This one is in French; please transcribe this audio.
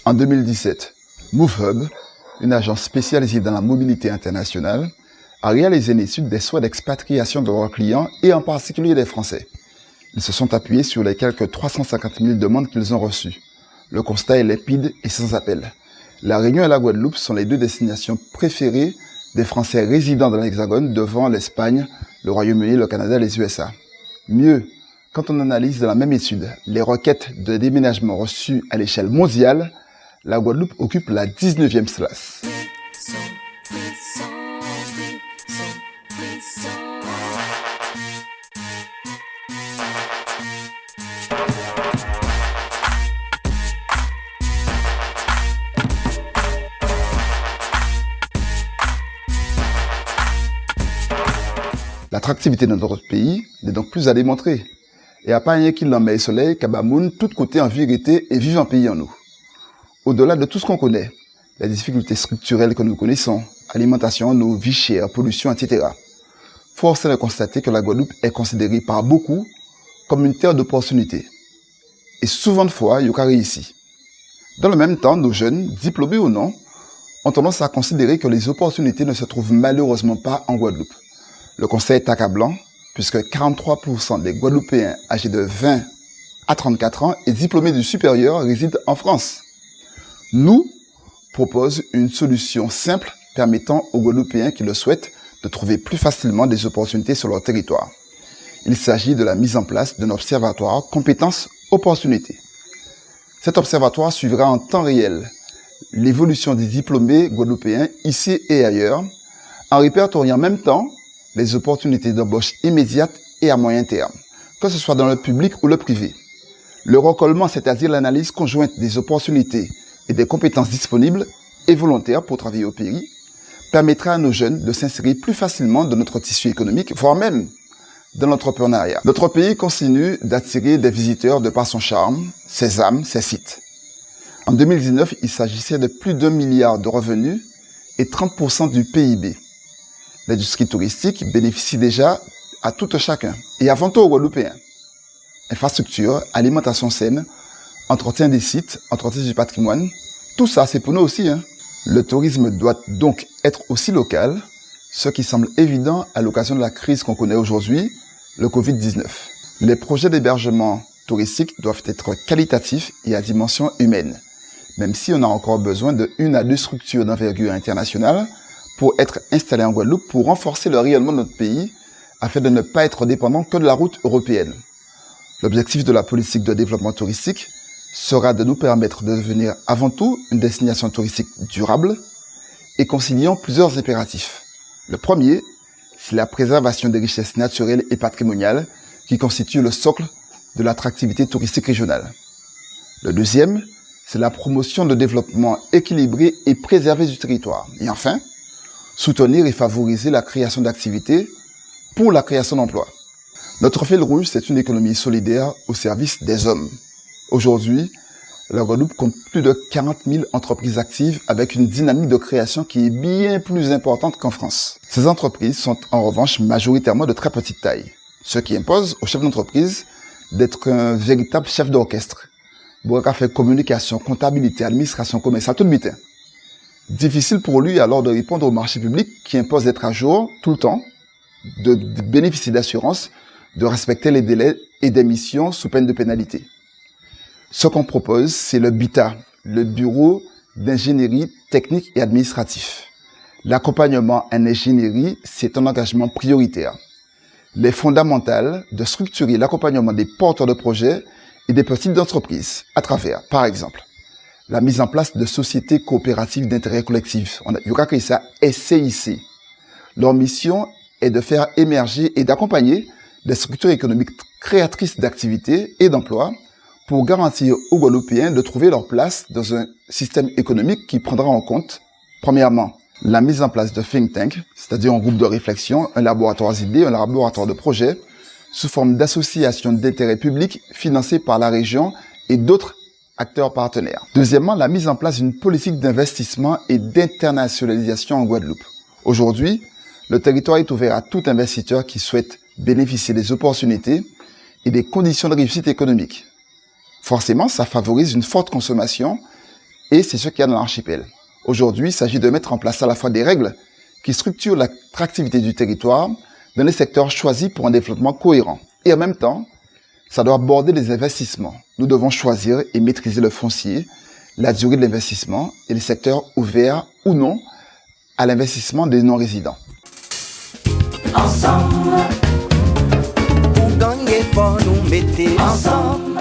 En 2017, MoveHub, une agence spécialisée dans la mobilité internationale, a réalisé une étude des souhaits d'expatriation de leurs clients et en particulier des Français. Ils se sont appuyés sur les quelques 350 000 demandes qu'ils ont reçues. Le constat est limpide et sans appel. La Réunion et la Guadeloupe sont les deux destinations préférées des Français résidant dans l'Hexagone devant l'Espagne, le Royaume-Uni, le Canada et les USA. Mieux, quand on analyse dans la même étude les requêtes de déménagement reçues à l'échelle mondiale, la Guadeloupe occupe la 19e place. L'attractivité de notre pays n'est donc plus à démontrer. Et à pas rien qu'il n'en met soleil, Kabamoun, tout côté en vérité et vivant pays en nous. Au-delà de tout ce qu'on connaît, les difficultés structurelles que nous connaissons, alimentation, nos vies chères, pollution, etc. Force est de constater que la Guadeloupe est considérée par beaucoup comme une terre d'opportunités. Et souvent de fois, il y a réussi. Dans le même temps, nos jeunes, diplômés ou non, ont tendance à considérer que les opportunités ne se trouvent malheureusement pas en Guadeloupe. Le constat est accablant, puisque 43% des Guadeloupéens âgés de 20 à 34 ans et diplômés du supérieur résident en France. Nous propose une solution simple permettant aux Guadeloupéens qui le souhaitent de trouver plus facilement des opportunités sur leur territoire. Il s'agit de la mise en place d'un observatoire compétences opportunités. Cet observatoire suivra en temps réel l'évolution des diplômés guadeloupéens ici et ailleurs, en répertoriant en même temps les opportunités d'embauche immédiates et à moyen terme, que ce soit dans le public ou le privé. Le recollement, c'est-à-dire l'analyse conjointe des opportunités et des compétences disponibles et volontaires pour travailler au pays, permettra à nos jeunes de s'insérer plus facilement dans notre tissu économique, voire même dans l'entrepreneuriat. Notre pays continue d'attirer des visiteurs de par son charme, ses âmes, ses sites. En 2019, il s'agissait de plus d'1 milliard de revenus et 30% du PIB. L'industrie touristique bénéficie déjà à tout un chacun, et avant tout aux Guadeloupéens. Infrastructure, alimentation saine, entretien des sites, entretien du patrimoine, tout ça c'est pour nous aussi. Le tourisme doit donc être aussi local, ce qui semble évident à l'occasion de la crise qu'on connaît aujourd'hui, le Covid-19. Les projets d'hébergement touristique doivent être qualitatifs et à dimension humaine, même si on a encore besoin de 1 à 2 structures d'envergure internationale pour être installés en Guadeloupe pour renforcer le rayonnement de notre pays afin de ne pas être dépendant que de la route européenne. L'objectif de la politique de développement touristique sera de nous permettre de devenir avant tout une destination touristique durable et conciliant plusieurs impératifs. Le premier, c'est la préservation des richesses naturelles et patrimoniales qui constituent le socle de l'attractivité touristique régionale. Le deuxième, c'est la promotion de développement équilibré et préservé du territoire. Et enfin, soutenir et favoriser la création d'activités pour la création d'emplois. Notre fil rouge, c'est une économie solidaire au service des hommes. Aujourd'hui, la Guadeloupe compte plus de 40 000 entreprises actives avec une dynamique de création qui est bien plus importante qu'en France. Ces entreprises sont en revanche majoritairement de très petite taille, ce qui impose au chef d'entreprise d'être un véritable chef d'orchestre. Bouraka fait communication, comptabilité, administration, commerce, à tout le temps. Difficile pour lui alors de répondre au marché public qui impose d'être à jour tout le temps, de bénéficier d'assurance, de respecter les délais et des missions sous peine de pénalité. Ce qu'on propose, c'est le BITA, le Bureau d'ingénierie technique et administratif. L'accompagnement en ingénierie, c'est un engagement prioritaire. Il est fondamental de structurer l'accompagnement des porteurs de projets et des petites entreprises à travers, par exemple, la mise en place de sociétés coopératives d'intérêt collectif. On a créé ça SCIC. Leur mission est de faire émerger et d'accompagner des structures économiques créatrices d'activités et d'emplois pour garantir aux Guadeloupéens de trouver leur place dans un système économique qui prendra en compte, premièrement, la mise en place de think tank, c'est-à-dire un groupe de réflexion, un laboratoire d'idées, un laboratoire de projets, sous forme d'associations d'intérêt public financées par la région et d'autres acteurs partenaires. Deuxièmement, la mise en place d'une politique d'investissement et d'internationalisation en Guadeloupe. Aujourd'hui, le territoire est ouvert à tout investisseur qui souhaite bénéficier des opportunités et des conditions de réussite économique. Forcément, ça favorise une forte consommation Et c'est ce qu'il y a dans l'archipel. Aujourd'hui, il s'agit de mettre en place à la fois des règles qui structurent l'attractivité du territoire dans les secteurs choisis pour un développement cohérent. Et en même temps, ça doit aborder les investissements. Nous devons choisir et maîtriser le foncier, la durée de l'investissement et les secteurs ouverts ou non à l'investissement des non-résidents. Ensemble, pour gagner, pour nous mettre ensemble.